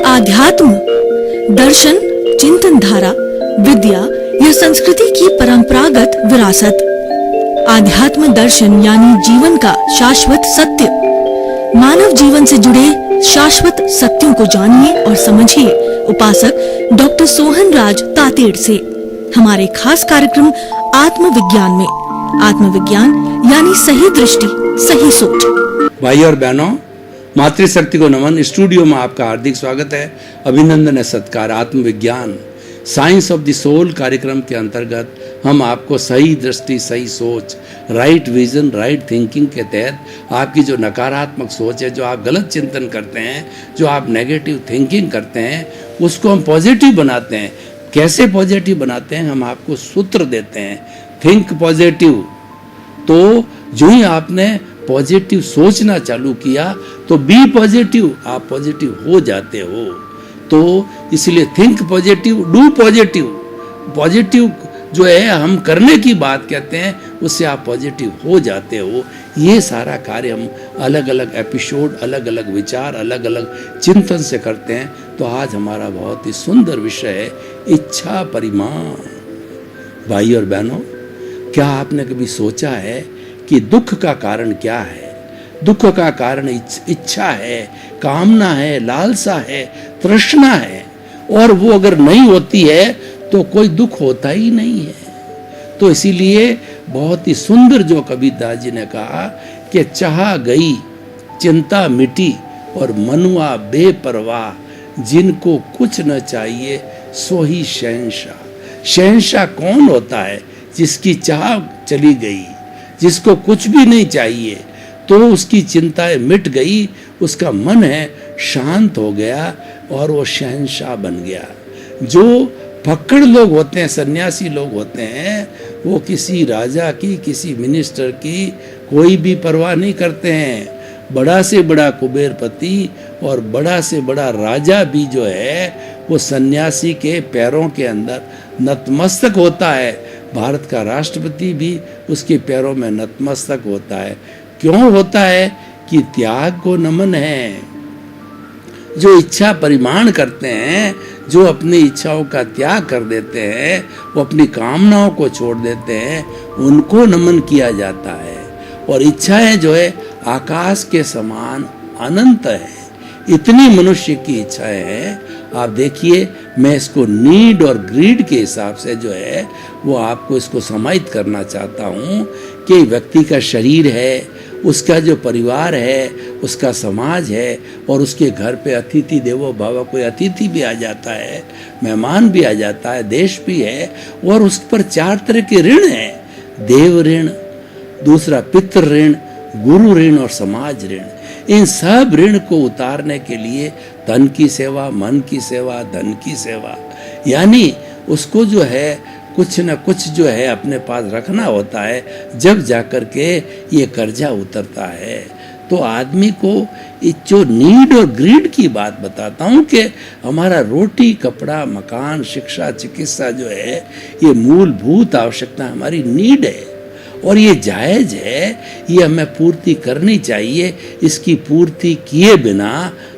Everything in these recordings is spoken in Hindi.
आध्यात्म, दर्शन, चिंतन धारा, विद्या या संस्कृति की परंपरागत विरासत। आध्यात्म दर्शन यानी जीवन का शाश्वत सत्य। मानव जीवन से जुड़े शाश्वत सत्यों को जानिए और समझिए उपासक डॉक्टर सोहन राज तातेड़ से हमारे खास कार्यक्रम आत्मविज्ञान में। आत्मविज्ञान यानी सही दृष्टि, सही सोच। भाई और बहनों, मातृशक्ति को नमन। स्टूडियो में आपका हार्दिक स्वागत है। अभिनंदन है, सत्कार। आत्मविज्ञान साइंस ऑफ द सोल कार्यक्रम के अंतर्गत हम आपको सही दृष्टि, सही सोच, राइट विजन, राइट थिंकिंग के तहत आपकी जो नकारात्मक सोच है, जो आप गलत चिंतन करते हैं, जो आप नेगेटिव थिंकिंग करते हैं, उसको हम पॉजिटिव बनाते हैं। कैसे पॉजिटिव बनाते हैं? हम आपको सूत्र देते हैं, थिंक पॉजिटिव। तो जो ही आपने पॉजिटिव सोचना चालू किया तो बी पॉजिटिव, आप पॉजिटिव हो जाते हो। तो इसलिए think positive, do positive. Positive जो है हम करने की बात कहते हैं, उससे आप पॉजिटिव हो जाते हो। ये सारा कार्य हम अलग अलग एपिसोड, अलग अलग विचार, अलग अलग चिंतन से करते हैं। तो आज हमारा बहुत ही सुंदर विषय है इच्छा परिमाण। भाई और बहनों, क्या आपने कभी सोचा है कि दुख का कारण क्या है? दुख का कारण इच्छा है, कामना है, लालसा है, तृष्णा है। और वो अगर नहीं होती है तो कोई दुख होता ही नहीं है। तो इसीलिए बहुत ही सुंदर जो कबीरदास जी ने कहा कि चाह गई चिंता मिटी और मनुआ बेपरवाह, जिनको कुछ न चाहिए सो ही शहंशाह। शहंशाह कौन होता है? जिसकी चाह चली गई, जिसको कुछ भी नहीं चाहिए, तो उसकी चिंताएं मिट गई, उसका मन है शांत हो गया और वो शहंशाह बन गया। जो फक्कड़ लोग होते हैं, सन्यासी लोग होते हैं, वो किसी राजा की, किसी मिनिस्टर की कोई भी परवाह नहीं करते हैं। बड़ा से बड़ा कुबेरपति और बड़ा से बड़ा राजा भी जो है वो सन्यासी के पैरों के अंदर नतमस्तक होता है। भारत का राष्ट्रपति भी उसके पैरों में नतमस्तक होता है। क्यों होता है? कि त्याग को नमन है। जो इच्छा परिमाण करते हैं, जो अपनी इच्छाओं का त्याग कर देते हैं, वो अपनी कामनाओं को छोड़ देते हैं, उनको नमन किया जाता है। और इच्छाएं जो है आकाश के समान अनंत है। इतनी मनुष्य की इच्छाएं हैं। आप देखिए, मैं इसको नीड और ग्रीड के हिसाब से जो है वो आपको इसको समाहित करना चाहता हूँ कि व्यक्ति का शरीर है, उसका जो परिवार है, उसका समाज है, और उसके घर पे अतिथि देवो भव, कोई अतिथि भी आ जाता है, मेहमान भी आ जाता है, देश भी है, और उस पर 4 तरह के ऋण हैं। देव ऋण, दूसरा पितृ ऋण, गुरु ऋण और समाज ऋण। इन सब ऋण को उतारने के लिए तन की सेवा, मन की सेवा, धन की सेवा, यानी उसको जो है कुछ न कुछ जो है अपने पास रखना होता है, जब जाकर के ये कर्जा उतरता है। तो आदमी को जो नीड और ग्रीड की बात बताता हूँ कि हमारा रोटी, कपड़ा, मकान, शिक्षा, चिकित्सा जो है ये मूलभूत आवश्यकता हमारी नीड है, और ये जायज़ है, ये हमें पूर्ति करनी चाहिए। इसकी पूर्ति किए बिना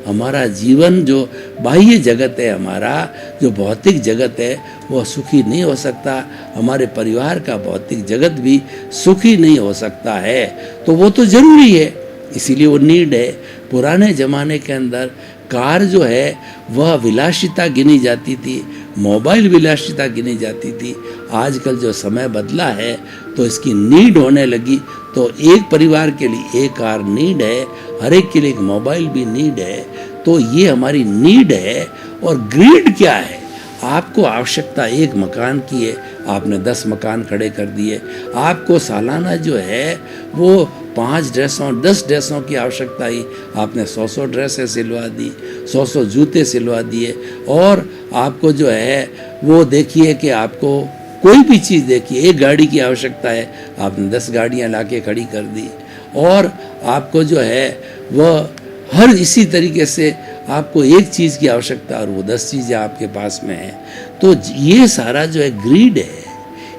हमारा जीवन, जो बाह्य जगत है, हमारा जो भौतिक जगत है, वो सुखी नहीं हो सकता। हमारे परिवार का भौतिक जगत भी सुखी नहीं हो सकता है। तो वो तो जरूरी है, इसीलिए वो नीड है। पुराने ज़माने के अंदर कार जो है वह विलासिता गिनी जाती थी, मोबाइल विलासिता गिनी जाती थी। आजकल जो समय बदला है तो इसकी नीड होने लगी। तो एक परिवार के लिए एक कार नीड है, हर एक के लिए एक मोबाइल भी नीड है। तो ये हमारी नीड है। और ग्रीड क्या है? आपको आवश्यकता एक मकान की है, आपने 10 मकान खड़े कर दिए। आपको सालाना जो है वो 5 ड्रेसों, 10 ड्रेसों की आवश्यकता ही, आपने 100 ड्रेसें सिलवा दी, 100 जूते सिलवा दिए। और आपको जो है वो देखिए कि आपको कोई भी चीज़ देखिए, एक गाड़ी की आवश्यकता है, आपने 10 गाड़ियाँ लाके खड़ी कर दी। और आपको जो है वह हर इसी तरीके से आपको एक चीज़ की आवश्यकता और वो 10 चीज़ें आपके पास में हैं। तो ये सारा जो है ग्रीड है,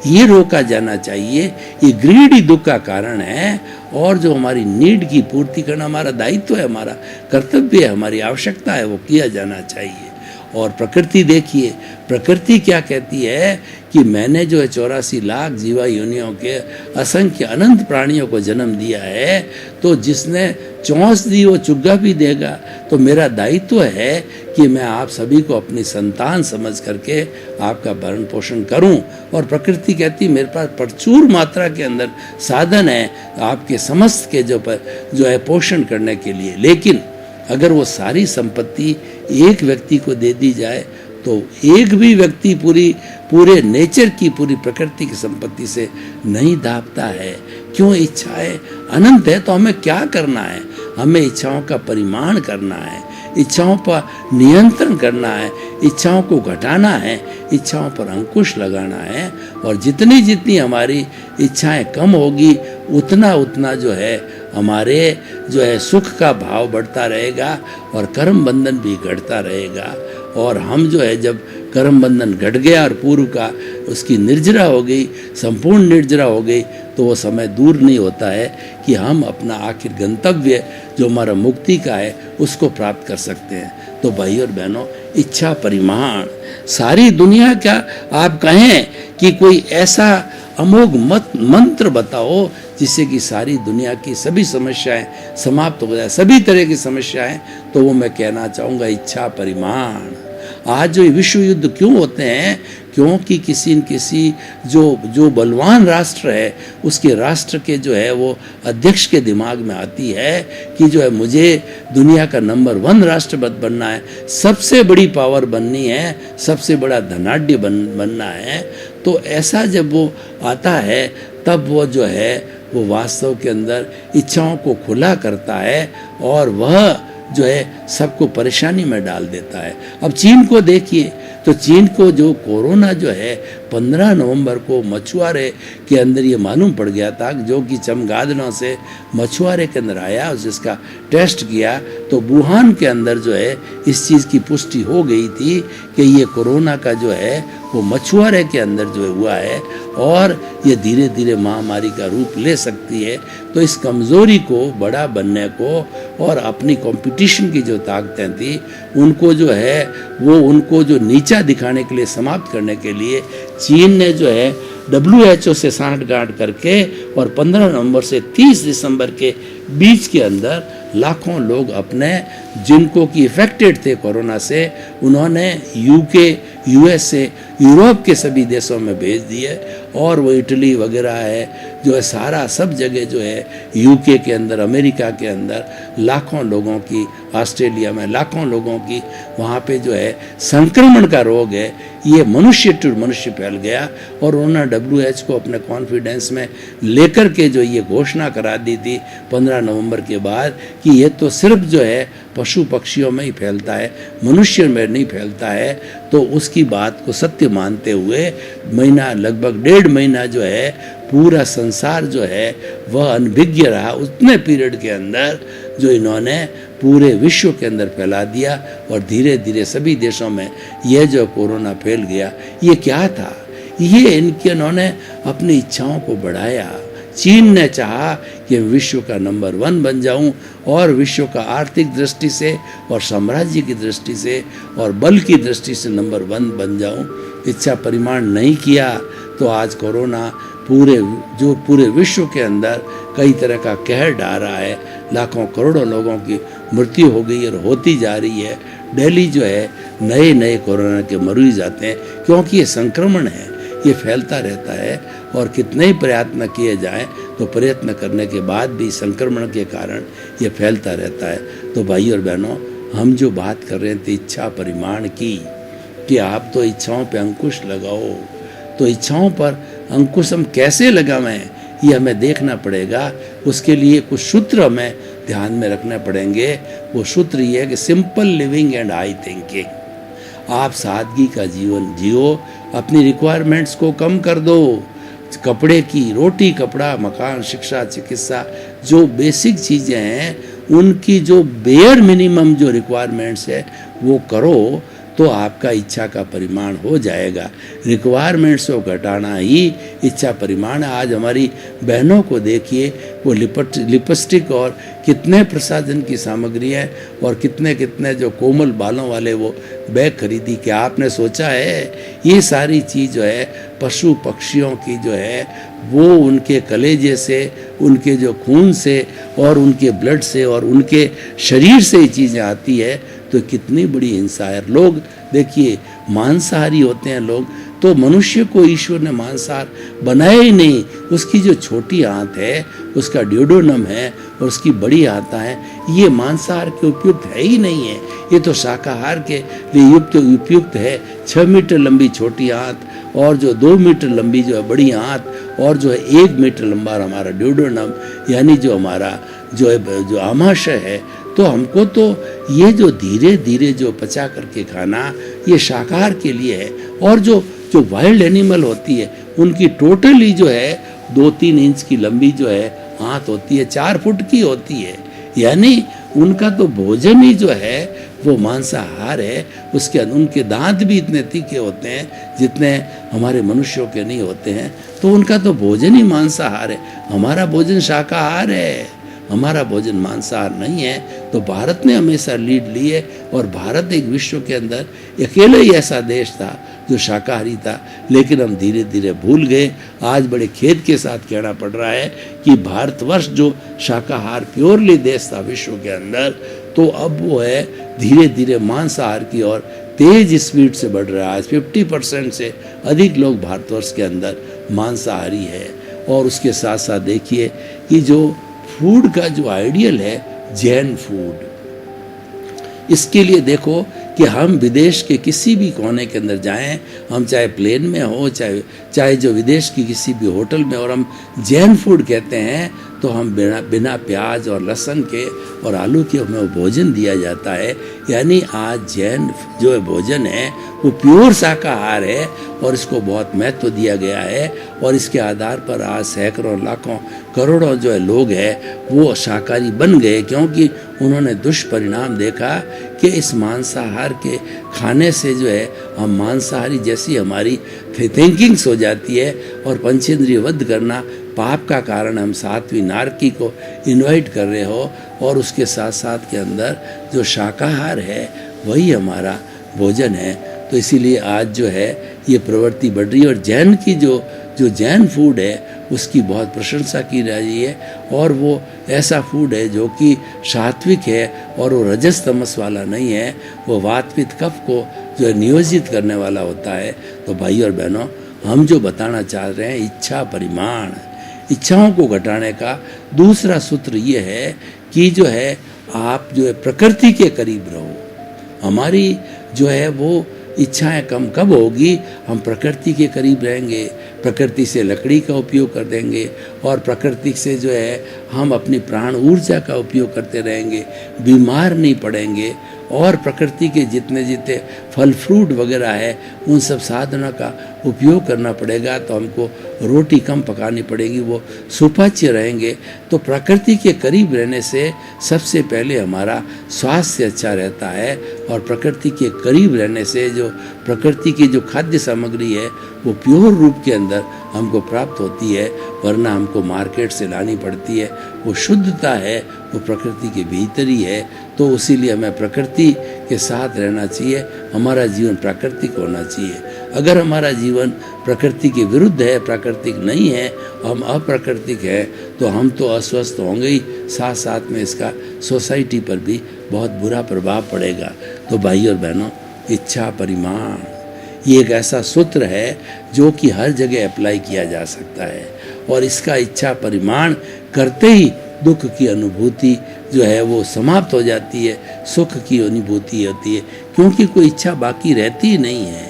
ये रोका जाना चाहिए। ये ग्रीड ही दुख का कारण है। और जो हमारी नीड की पूर्ति करना हमारा दायित्व है, हमारा कर्तव्य है, हमारी आवश्यकता है, वो किया जाना चाहिए। और प्रकृति देखिए, प्रकृति क्या कहती है कि मैंने जो है 84 लाख जीवा योनियों के असंख्य अनंत प्राणियों को जन्म दिया है, तो जिसने चौंस दी वो चुग्गा भी देगा। तो मेरा दायित्व है कि मैं आप सभी को अपनी संतान समझ करके आपका भरण पोषण करूं। और प्रकृति कहती मेरे पास प्रचुर मात्रा के अंदर साधन है आपके समस्त के जो है पोषण करने के लिए। लेकिन अगर वो सारी संपत्ति एक व्यक्ति को दे दी जाए तो एक भी व्यक्ति पूरे नेचर की, पूरी प्रकृति की संपत्ति से नहीं दापता है। क्यों? इच्छाएं अनंत है। तो हमें क्या करना है? हमें इच्छाओं का परिमाण करना है, इच्छाओं पर नियंत्रण करना है, इच्छाओं को घटाना है, इच्छाओं पर अंकुश लगाना है। और जितनी जितनी हमारी इच्छाएं कम होगी उतना उतना जो है हमारे जो है सुख का भाव बढ़ता रहेगा और कर्म बंधन भी घटता रहेगा। और हम जो है जब कर्म बंधन घट गया और पूर्व का उसकी निर्जरा हो गई, संपूर्ण निर्जरा हो गई, तो वो समय दूर नहीं होता है कि हम अपना आखिर गंतव्य जो हमारा मुक्ति का है उसको प्राप्त कर सकते हैं। तो भाई और बहनों, इच्छा परिमाण सारी दुनिया का आप कहें कि कोई ऐसा अमोघ मंत्र बताओ जिससे कि सारी दुनिया की सभी समस्याएं समाप्त हो जाए, सभी तरह की समस्याएं, तो वो मैं कहना चाहूँगा इच्छा परिमाण। आज जो विश्व युद्ध क्यों होते हैं? क्योंकि किसी न किसी जो बलवान राष्ट्र है उसके राष्ट्र के जो है वो अध्यक्ष के दिमाग में आती है कि जो है मुझे दुनिया का नंबर 1 राष्ट्र बनना है, सबसे बड़ी पावर बननी है, सबसे बड़ा धनाढ्य बनना है। तो ऐसा जब वो आता है तब वो जो है वो वास्तव के अंदर इच्छाओं को खुला करता है और वह जो है सबको परेशानी में डाल देता है। अब चीन को देखिए, तो चीन को जो कोरोना जो है 15 नवंबर को मछुआरे के अंदर ये मालूम पड़ गया था, जो कि चमगादड़ों से मछुआरे के अंदर आया, जिसका टेस्ट किया तो वुहान के अंदर जो है इस चीज़ की पुष्टि हो गई थी कि ये कोरोना का जो है वो मछुआरे के अंदर जो है हुआ है और ये धीरे धीरे महामारी का रूप ले सकती है। तो इस कमज़ोरी को बड़ा बनने को और अपनी कंपटीशन की जो ताकतें थी उनको जो है वो उनको जो नीचा दिखाने के लिए, समाप्त करने के लिए चीन ने जो है WHO से सांठगांठ करके और 15 नवंबर से 30 दिसंबर के बीच के अंदर लाखों लोग अपने जिनको कि इफेक्टेड थे कोरोना से, उन्होंने UK, USA, यूरोप के सभी देशों में भेज दिए। और वो इटली वगैरह है जो है सारा सब जगह जो है UK के अंदर, अमेरिका के अंदर लाखों लोगों की, ऑस्ट्रेलिया में लाखों लोगों की वहाँ पे जो है संक्रमण का रोग है, ये मनुष्य टू मनुष्य फैल गया। और उन्होंने WHO को अपने कॉन्फिडेंस में लेकर के जो ये घोषणा करा दी थी 15 नवंबर के बाद कि ये तो सिर्फ जो है पशु पक्षियों में ही फैलता है, मनुष्य में नहीं फैलता है। तो उसकी बात को सत्य मानते हुए महीना, लगभग 1.5 महीना जो है पूरा संसार जो है वह अनभिज्ञ रहा। उतने पीरियड के अंदर जो इन्होंने पूरे विश्व के अंदर फैला दिया और धीरे धीरे सभी देशों में यह जो कोरोना फैल गया। ये क्या था? ये इन्होंने अपनी इच्छाओं को बढ़ाया। चीन ने चाहा कि विश्व का नंबर 1 बन जाऊं और विश्व का आर्थिक दृष्टि से और साम्राज्य की दृष्टि से और बल की दृष्टि से नंबर 1 बन जाऊं। इच्छा परिमाण नहीं किया तो आज कोरोना पूरे विश्व के अंदर कई तरह का कहर ढा रहा है। लाखों करोड़ों लोगों की मृत्यु हो गई और होती जा रही है। डेली जो है नए कोरोना के मरीज आते हैं क्योंकि ये संक्रमण है, ये फैलता रहता है। और कितने ही प्रयत्न किए जाएं तो प्रयत्न करने के बाद भी संक्रमण के कारण ये फैलता रहता है। तो भाई और बहनों, हम जो बात कर रहे थे इच्छा परिमाण की, कि आप तो इच्छाओं पे अंकुश लगाओ, तो इच्छाओं पर अंकुश हम कैसे लगावें ये हमें देखना पड़ेगा। उसके लिए कुछ सूत्र हमें ध्यान में रखने पड़ेंगे। वो सूत्र ये है कि simple living and high thinking. आप सादगी का जीवन जियो, अपनी रिक्वायरमेंट्स को कम कर दो। कपड़े की, रोटी कपड़ा, मकान, शिक्षा, चिकित्सा, जो बेसिक चीज़ें हैं उनकी जो बेयर मिनिमम जो रिक्वायरमेंट्स है वो करो। तो आपका इच्छा का परिमाण हो जाएगा। रिक्वायरमेंट्स को घटाना ही इच्छा परिमाण है। आज हमारी बहनों को देखिए, वो लिपस्टिक और कितने प्रसाधन की सामग्री है और कितने कितने जो कोमल बालों वाले वो बैग खरीदी। क्या आपने सोचा है ये सारी चीज़ जो है पशु पक्षियों की जो है वो उनके कलेजे से, उनके जो खून से और उनके ब्लड से और उनके शरीर से ये चीज़ें आती है, तो कितनी बड़ी हिंसा है। लोग देखिए मांसाहारी होते हैं लोग, तो मनुष्य को ईश्वर ने मांसाहार बनाया ही नहीं। उसकी जो छोटी आंत है, उसका ड्यूडोनम है और उसकी बड़ी आंत है, ये मांसाहार के उपयुक्त है ही नहीं है। ये तो शाकाहार के लिए उपयुक्त है। 6 मीटर लंबी छोटी आंत और जो 2 मीटर लंबी जो है बड़ी आंत और जो है 1 मीटर लंबा हमारा ड्यूडोनम, यानी जो हमारा जो आमाशय है। तो हमको तो ये जो धीरे धीरे जो पचा करके खाना, ये शाकाहार के लिए है। और जो वाइल्ड एनिमल होती है, उनकी टोटली जो है 2-3 इंच की लंबी जो है आंत होती है, 4 फुट की होती है। यानी उनका तो भोजन ही जो है वो मांसाहार है। उसके उनके दांत भी इतने तीखे होते हैं जितने हमारे मनुष्यों के नहीं होते हैं। तो उनका तो भोजन ही मांसाहार है। हमारा भोजन शाकाहार है, हमारा भोजन मांसाहार नहीं है। तो भारत ने हमेशा लीड ली है और भारत एक विश्व के अंदर अकेले ही ऐसा देश था जो शाकाहारी था, लेकिन हम धीरे धीरे भूल गए। आज बड़े खेद के साथ कहना पड़ रहा है कि भारतवर्ष जो शाकाहार प्योरली देश था विश्व के अंदर, तो अब वो है धीरे धीरे मांसाहार की ओर तेज स्पीड से बढ़ रहा है। आज 50% से अधिक लोग भारतवर्ष के अंदर मांसाहारी है। और उसके साथ साथ देखिए कि जो फूड का जो आइडियल है जैन फूड, इसके लिए देखो कि हम विदेश के किसी भी कोने के अंदर जाएं, हम चाहे प्लेन में हो, चाहे जो विदेश की किसी भी होटल में, और हम जैन फूड कहते हैं तो हम बिना प्याज और लहसुन के और आलू के हमें वो भोजन दिया जाता है। यानी आज जैन जो भोजन है वो प्योर शाकाहार है और इसको बहुत महत्व दिया गया है। और इसके आधार पर आज सैकड़ों लाखों करोड़ों जो है लोग हैं वो शाकाहारी बन गए, क्योंकि उन्होंने दुष्परिणाम देखा कि इस मांसाहार के खाने से जो है हम मांसाहारी जैसी हमारी थिंकिंग्स हो जाती है और पंचेंद्रिय वध करना पाप का कारण। हम 7वीं नारकी को इनवाइट कर रहे हो और उसके साथ साथ के अंदर जो शाकाहार है वही हमारा भोजन है। तो इसीलिए आज जो है ये प्रवृत्ति बढ़ रही है और जैन की जो जैन फूड है उसकी बहुत प्रशंसा की जा रही है। और वो ऐसा फूड है जो कि सात्विक है और वो रजस तमस वाला नहीं है, वो वात पित्त कफ को जो है नियोजित करने वाला होता है। तो भाई और बहनों, हम जो बताना चाह रहे हैं इच्छा परिमाण, इच्छाओं को घटाने का दूसरा सूत्र ये है कि जो है आप जो है प्रकृति के करीब रहो। हमारी जो है वो इच्छाएं कम कब होगी, हम प्रकृति के करीब रहेंगे, प्रकृति से लकड़ी का उपयोग कर देंगे और प्रकृति से जो है हम अपनी प्राण ऊर्जा का उपयोग करते रहेंगे, बीमार नहीं पड़ेंगे। और प्रकृति के जितने फल फ्रूट वगैरह है उन सब साधनों का उपयोग करना पड़ेगा। तो हमको रोटी कम पकानी पड़ेगी, वो सुपाच्य रहेंगे। तो प्रकृति के करीब रहने से सबसे पहले हमारा स्वास्थ्य अच्छा रहता है और प्रकृति के करीब रहने से जो प्रकृति की जो खाद्य सामग्री है वो प्योर रूप के अंदर हमको प्राप्त होती है, वरना हमको मार्केट से लानी पड़ती है। वो शुद्धता है वो प्रकृति के भीतर ही है। तो इसीलिए हमें प्रकृति के साथ रहना चाहिए, हमारा जीवन प्राकृतिक होना चाहिए। अगर हमारा जीवन प्रकृति के विरुद्ध है, प्राकृतिक नहीं है, हम अप्राकृतिक है, तो हम तो अस्वस्थ होंगे ही, साथ साथ में इसका सोसाइटी पर भी बहुत बुरा प्रभाव पड़ेगा। तो भाई और बहनों, इच्छा परिमाण ये एक ऐसा सूत्र है जो कि हर जगह अप्लाई किया जा सकता है। और इसका इच्छा परिमाण करते ही दुख की अनुभूति जो है वो समाप्त हो जाती है, सुख की अनुभूति होती है, क्योंकि कोई इच्छा बाकी रहती ही नहीं है।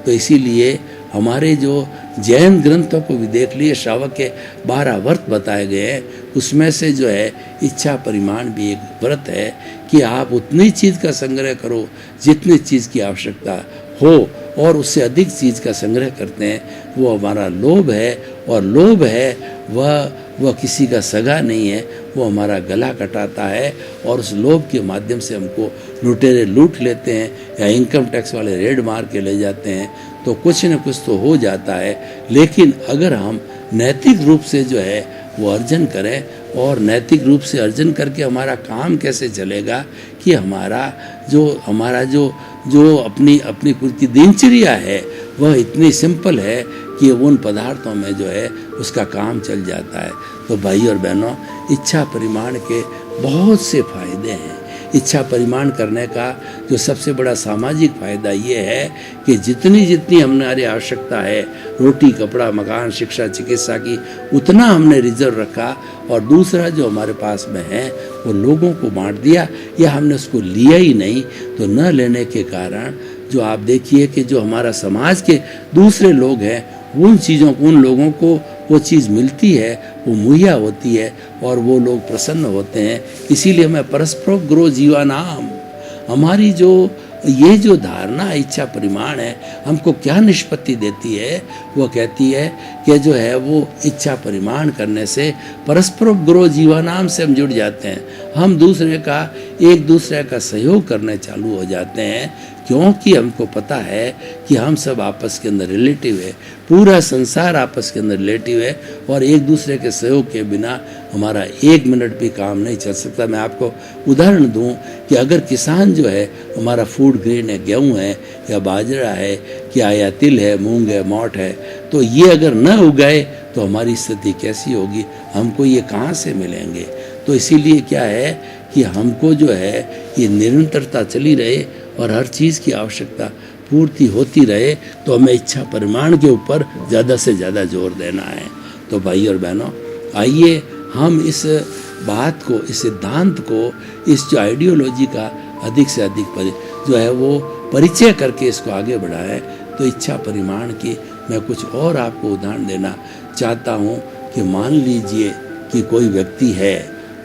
तो इसीलिए हमारे जो जैन ग्रंथों को भी देख लिए, श्रावक के 12 व्रत बताए गए हैं, उसमें से जो है इच्छा परिमाण भी एक व्रत है कि आप उतनी चीज़ का संग्रह करो जितनी चीज़ की आवश्यकता हो, और उससे अधिक चीज़ का संग्रह करते हैं वो हमारा लोभ है। और लोभ है वह किसी का सगा नहीं है, वो हमारा गला कटाता है और उस लोभ के माध्यम से हमको लुटेरे लूट लेते हैं या इनकम टैक्स वाले रेड मार के ले जाते हैं। तो कुछ न कुछ तो हो जाता है, लेकिन अगर हम नैतिक रूप से जो है वो अर्जन करें, और नैतिक रूप से अर्जन करके हमारा काम कैसे चलेगा कि हमारा जो अपनी खुद की दिनचर्या है वह इतनी सिंपल है कि उन पदार्थों में जो है उसका काम चल जाता है। तो भाई और बहनों, इच्छा परिमाण के बहुत से फायदे हैं। इच्छा परिमाण करने का जो सबसे बड़ा सामाजिक फायदा ये है कि जितनी हमारी आवश्यकता है, रोटी, कपड़ा, मकान, शिक्षा, चिकित्सा की, उतना हमने रिजर्व रखा, और दूसरा जो हमारे पास में है वो लोगों को बांट दिया, या हमने उसको लिया ही नहीं। तो न लेने के कारण जो आप देखिए कि जो हमारा समाज के दूसरे लोग हैं, उन लोगों को वो चीज़ मिलती है, वो मुहैया होती है, और वो लोग प्रसन्न होते हैं। इसीलिए मैं परस्परोग्रो जीवानाम, हमारी ये जो धारणा इच्छा परिमाण है, हमको क्या निष्पत्ति देती है? वो कहती है कि जो है वो इच्छा परिमाण करने से परस्परोग्रो जीवानाम से हम जुड़ जाते हैं। हम एक दूसरे का सहयोग करने चालू हो जाते हैं, क्योंकि हमको पता है कि हम सब आपस के अंदर रिलेटिव है, पूरा संसार आपस के अंदर रिलेटिव है, और एक दूसरे के सहयोग के बिना हमारा 1 मिनट भी काम नहीं चल सकता। मैं आपको उदाहरण दूं कि अगर किसान जो है हमारा फूड ग्रेन है, गेहूं है या बाजरा है, क्या या तिल है, मूंग है, मोठ है, तो ये अगर न उगाए तो हमारी स्थिति कैसी होगी? हमको ये कहाँ से मिलेंगे? तो इसीलिए क्या है कि हमको जो है ये निरंतरता चली रहे और हर चीज़ की आवश्यकता पूर्ति होती रहे, तो हमें इच्छा परिमाण के ऊपर ज़्यादा से ज़्यादा जोर देना है। तो भाई और बहनों, आइए हम इस बात को, इस सिद्धांत को, इस जो आइडियोलॉजी का अधिक से अधिक जो है वो परिचय करके इसको आगे बढ़ाएं। तो इच्छा परिमाण की मैं कुछ और आपको उदाहरण देना चाहता हूँ कि मान लीजिए कि कोई व्यक्ति है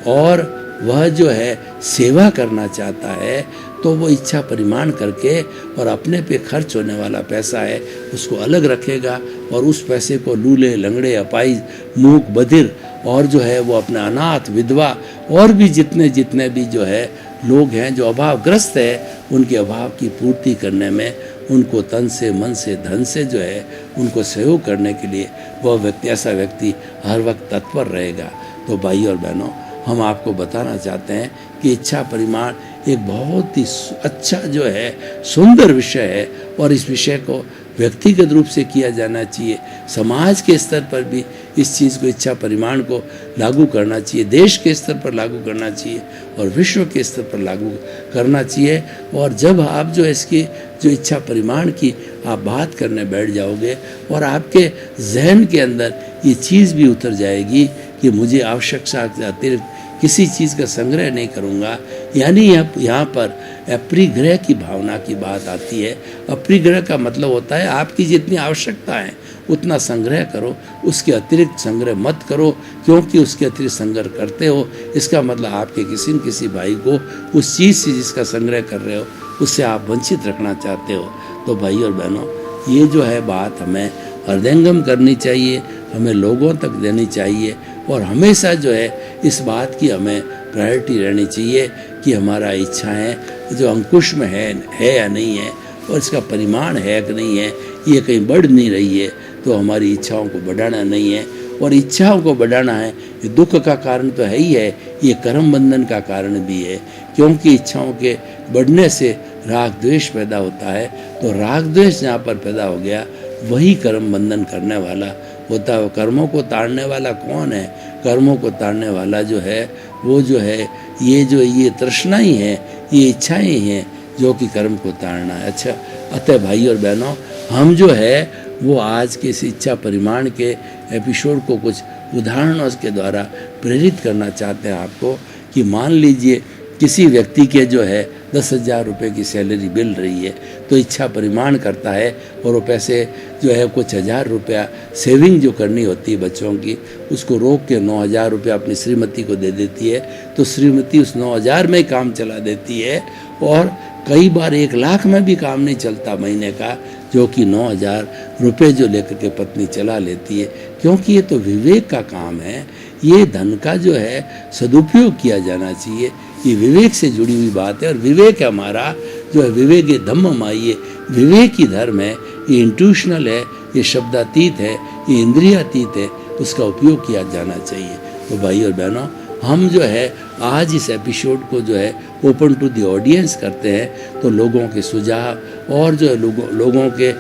और वह जो है सेवा करना चाहता है, तो वो इच्छा परिमाण करके और अपने पे खर्च होने वाला पैसा है उसको अलग रखेगा, और उस पैसे को लूले, लंगड़े, अपाहिज, मूक, बधिर और जो है वो अपने अनाथ, विधवा और भी जितने भी जो है लोग हैं जो अभावग्रस्त है, उनके अभाव की पूर्ति करने में उनको तन से, मन से, धन से जो है उनको सहयोग करने के लिए वह ऐसा व्यक्ति हर वक्त तत्पर रहेगा। तो भाई और बहनों, हम आपको बताना चाहते हैं कि इच्छा परिमाण एक बहुत ही अच्छा जो है सुंदर विषय है, और इस विषय को व्यक्तिगत रूप से किया जाना चाहिए। समाज के स्तर पर भी इस चीज़ को, इच्छा परिमाण को लागू करना चाहिए, देश के स्तर पर लागू करना चाहिए और विश्व के स्तर पर लागू करना चाहिए। और जब आप जो इसकी जो इच्छा परिमाण की आप बात करने बैठ जाओगे और आपके जहन के अंदर ये चीज़ भी उतर जाएगी कि मुझे आवश्यकता से अतिरिक्त किसी चीज़ का संग्रह नहीं करूँगा, यानी यहाँ पर अपरिग्रह की भावना की बात आती है। अपरिग्रह का मतलब होता है आपकी जितनी आवश्यकता है उतना संग्रह करो, उसके अतिरिक्त संग्रह मत करो, क्योंकि उसके अतिरिक्त संग्रह करते हो इसका मतलब आपके किसी न किसी भाई को उस चीज़ से जिसका संग्रह कर रहे हो उससे आप वंचित रखना चाहते हो। तो भाई और बहनों, ये जो है बात हमें हृदयंगम करनी चाहिए, हमें लोगों तक देनी चाहिए, और हमेशा जो है इस बात की हमें प्रायोरिटी रहनी चाहिए कि हमारा इच्छाएं जो अंकुश में है या नहीं है, और इसका परिमाण है कि नहीं है, ये कहीं बढ़ नहीं रही है, तो हमारी इच्छाओं को बढ़ाना नहीं है। और इच्छाओं को बढ़ाना है, ये दुख का कारण तो है ही है, ये कर्म बंधन का कारण भी है, क्योंकि इच्छाओं के बढ़ने से राग द्वेष पैदा होता है। तो राग द्वेष जहाँ पर पैदा हो गया वही कर्म बंधन करने वाला होता है। कर्मों को ताड़ने वाला कौन है? कर्मों को ताड़ने वाला जो है वो जो है ये तृष्णा ही है, ये इच्छाएं ही हैं जो कि कर्म को ताड़ना है। अच्छा, अतः भाई और बहनों, हम जो है वो आज के इस इच्छा परिमाण के एपिसोड को कुछ उदाहरणों के द्वारा प्रेरित करना चाहते हैं आपको कि मान लीजिए किसी व्यक्ति के जो है 10,000 रुपये की सैलरी मिल रही है, तो इच्छा परिमाण करता है और वो पैसे जो है कुछ 1,000 रुपया सेविंग जो करनी होती है बच्चों की, उसको रोक के 9,000 रुपया अपनी श्रीमती को दे देती है। तो श्रीमती उस 9,000 में काम चला देती है, और कई बार 1 लाख में भी काम नहीं चलता महीने का, जो कि 9,000 रुपये जो लेकर के पत्नी चला लेती है, क्योंकि ये तो विवेक का काम है। ये धन का जो है सदुपयोग किया जाना चाहिए। ये विवेक से जुड़ी हुई बात है, और विवेक हमारा जो है विवेक धम्म ये विवेक ही धर्म है, ये इंट्यूशनल है, ये शब्दातीत है, ये इंद्रियातीत है, उसका उपयोग किया जाना चाहिए। तो भाई और बहनों, हम जो है आज इस एपिसोड को जो है ओपन टू द ऑडियंस करते हैं, तो लोगों के सुझाव और जो है लोगों के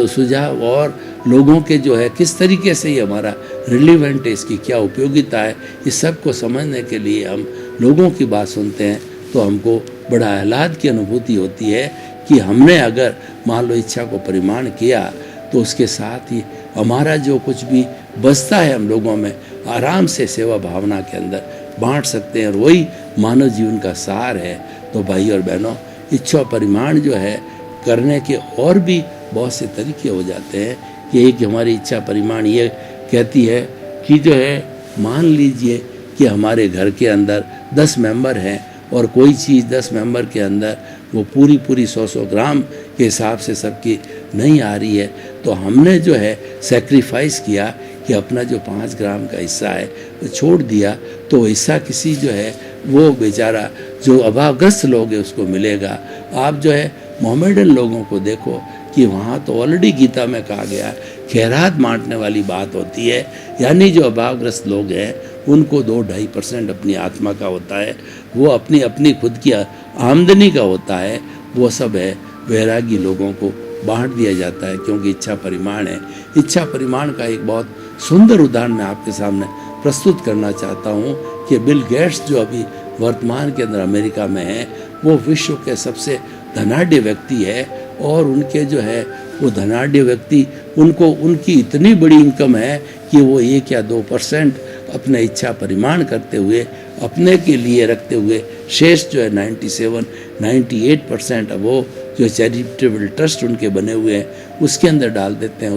सुझाव और लोगों के जो है किस तरीके से ये हमारा रिलेवेंट है, इसकी क्या उपयोगिता है, इस सब को समझने के लिए हम लोगों की बात सुनते हैं, तो हमको बड़ा आह्लाद की अनुभूति होती है कि हमने अगर मान लो इच्छा को परिमाण किया, तो उसके साथ ही हमारा जो कुछ भी बचता है हम लोगों में आराम से सेवा भावना के अंदर बांट सकते हैं, और वही मानव जीवन का सार है। तो भाई और बहनों, इच्छा परिमाण जो है करने के और भी बहुत से तरीके हो जाते हैं कि एक हमारी इच्छा परिमाण ये कहती है कि जो है मान लीजिए कि हमारे घर के अंदर 10 मेंबर हैं और कोई चीज़ 10 मेंबर के अंदर वो पूरी 100 ग्राम के हिसाब से सबकी नहीं आ रही है, तो हमने जो है सेक्रीफाइस किया कि अपना जो 5 ग्राम का हिस्सा है वो छोड़ दिया, तो हिस्सा किसी जो है वो बेचारा जो अभावग्रस्त लोग हैं उसको मिलेगा। आप जो है मोहम्मदन लोगों को देखो कि वहाँ तो ऑलरेडी गीता में कहा गया खैरात बांटने वाली बात होती है, यानी जो अभावग्रस्त लोग हैं उनको 2-2.5% अपनी आत्मा का होता है, वो अपनी अपनी खुद की आमदनी का होता है, वो सब है वैरागी लोगों को बांट दिया जाता है, क्योंकि इच्छा परिमाण है। इच्छा परिमाण का एक बहुत सुंदर उदाहरण मैं आपके सामने प्रस्तुत करना चाहता हूँ कि बिल गेट्स जो अभी वर्तमान के अंदर अमेरिका में हैं, वो विश्व के सबसे धनाढ्य व्यक्ति है, और उनके जो है वो धनाढ्य व्यक्ति उनको उनकी इतनी बड़ी इनकम है कि वो 1 या 2% अपने इच्छा परिमाण करते हुए अपने के लिए रखते हुए शेष जो है 97-98% वो जो चैरिटेबल ट्रस्ट उनके बने हुए हैं उसके अंदर डाल देते हैं।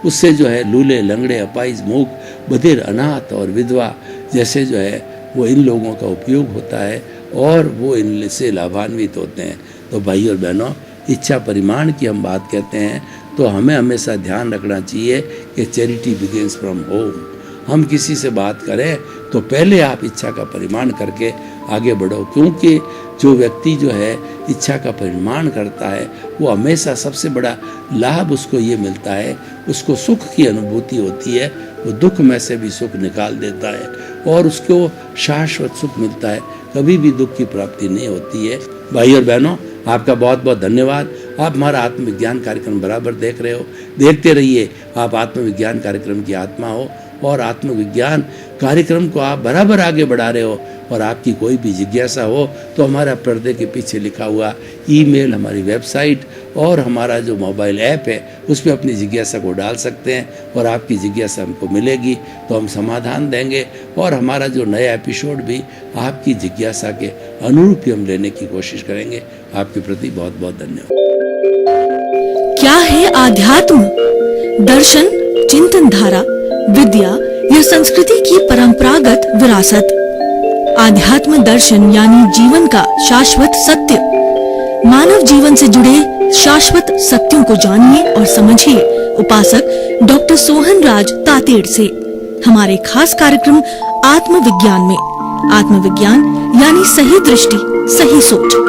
उससे जो है लूले लंगड़े अपाइज मूक बधिर अनाथ और विधवा जैसे जो है वो इन लोगों का उपयोग होता है, और वो इनसे लाभान्वित होते हैं। तो भाई और बहनों, इच्छा परिमाण की हम बात कहते हैं तो हमें हमेशा ध्यान रखना चाहिए कि चैरिटी बिगिंस फ्रॉम होम। हम किसी से बात करें तो पहले आप इच्छा का परिमाण करके आगे बढ़ो, क्योंकि जो व्यक्ति जो है इच्छा का परिमाण करता है वो हमेशा सबसे बड़ा लाभ उसको ये मिलता है, उसको सुख की अनुभूति होती है, वो दुख में से भी सुख निकाल देता है और उसको शाश्वत सुख मिलता है, कभी भी दुख की प्राप्ति नहीं होती है। भाई और बहनों, आपका बहुत बहुत धन्यवाद। आप हमारा आत्मविज्ञान कार्यक्रम बराबर देख रहे हो, देखते रहिए। आप आत्मविज्ञान कार्यक्रम की आत्मा हो और आत्मविज्ञान कार्यक्रम को आप बराबर आगे बढ़ा रहे हो, और आपकी कोई भी जिज्ञासा हो तो हमारा पर्दे के पीछे लिखा हुआ ईमेल, हमारी वेबसाइट और हमारा जो मोबाइल ऐप है उस पर अपनी जिज्ञासा को डाल सकते हैं, और आपकी जिज्ञासा हमको मिलेगी तो हम समाधान देंगे, और हमारा जो नया एपिसोड भी आपकी जिज्ञासा के अनुरूप ही हम लेने की कोशिश करेंगे। आपके प्रति बहुत बहुत धन्यवाद। क्या है आध्यात्म? दर्शन, चिंतन धारा, विद्या या संस्कृति की परंपरागत विरासत। आध्यात्म दर्शन यानी जीवन का शाश्वत सत्य। मानव जीवन से जुड़े शाश्वत सत्यों को जानिए और समझिए उपासक डॉक्टर सोहन राज तातेड़ से हमारे खास कार्यक्रम आत्मविज्ञान में। आत्मविज्ञान यानी सही दृष्टि, सही सोच।